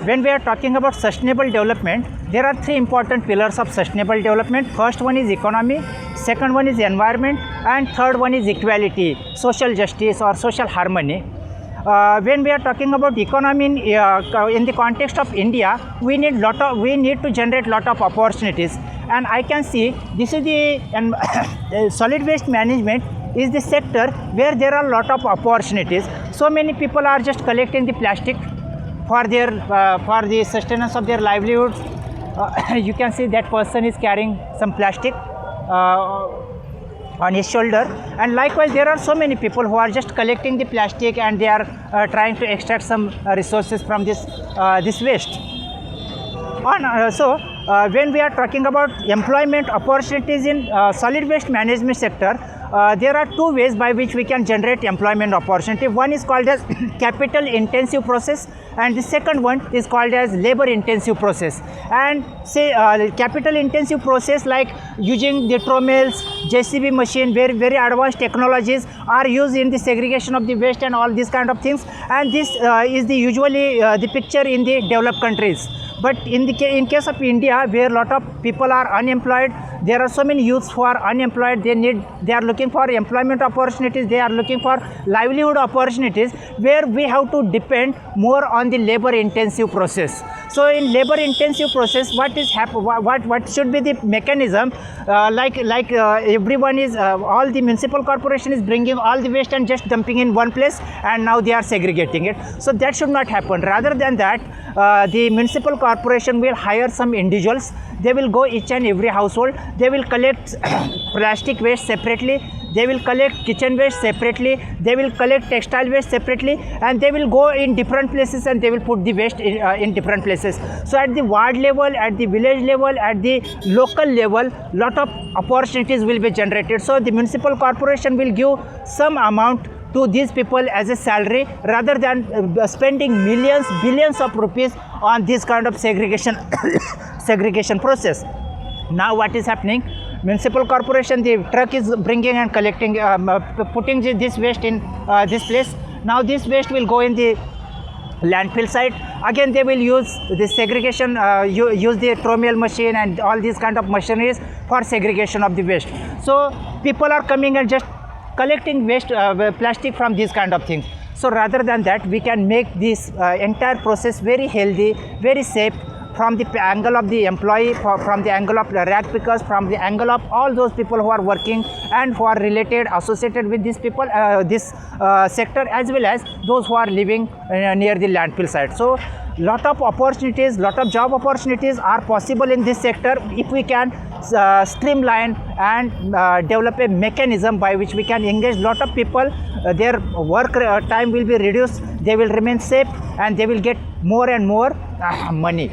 when we are talking about sustainable development, there are three important pillars of sustainable development. First one is economy, second one is environment, and third one is equality, social justice or social harmony. When we are talking about economy in the context of India, we need to generate lot of opportunities, and I can see this is the solid waste management is the sector where there are lot of opportunities. So many people are just collecting the plastic for the sustenance of their livelihoods. You can see that person is carrying some plastic on his shoulder, and likewise there are so many people who are just collecting the plastic and they are trying to extract some resources from this waste. When we are talking about employment opportunities in solid waste management sector, there are two ways by which we can generate employment opportunity. One is called as capital intensive process, and the second one is called as labor intensive process. And say capital intensive process, like using the trommels, JCB machine, where very advanced technologies are used in the segregation of the waste and all these kind of things, and this is the usually the picture in the developed countries. But in case of India, where lot of people are unemployed, there are so many youths who are unemployed. They are looking for employment opportunities. They are looking for livelihood opportunities, where we have to depend more on the labor intensive process. So in labor intensive process, what should be the mechanism? Everyone is all the municipal corporation is bringing all the waste and just dumping in one place, and now they are segregating it. So that should not happen. Rather than that, the municipal corporation will hire some individuals. They will go each and every household. They will collect plastic waste separately. They will collect kitchen waste separately. They will collect textile waste separately, and they will go in different places and they will put the waste in different places. So at the ward level, at the village level, at the local level, lot of opportunities will be generated. So the municipal corporation will give some amount to these people as a salary, rather than spending billions of rupees on this kind of segregation process. Now what is happening? Municipal corporation, the truck is bringing and collecting, putting this waste in this place. Now this waste will go in the landfill site. Again they will use the segregation, use the trommel machine and all these kind of machineries for segregation of the waste. So people are coming and just collecting waste, plastic from these kind of things. So rather than that, we can make this entire process very healthy, very safe, from the angle of the employee, from the angle of the rag pickers, from the angle of all those people who are working and who are associated with these people, this sector, as well as those who are living near the landfill site. So lot of opportunities, lot of job opportunities are possible in this sector if we can streamline and develop a mechanism by which we can engage lot of people. Their work time will be reduced, they will remain safe, and they will get more and more money.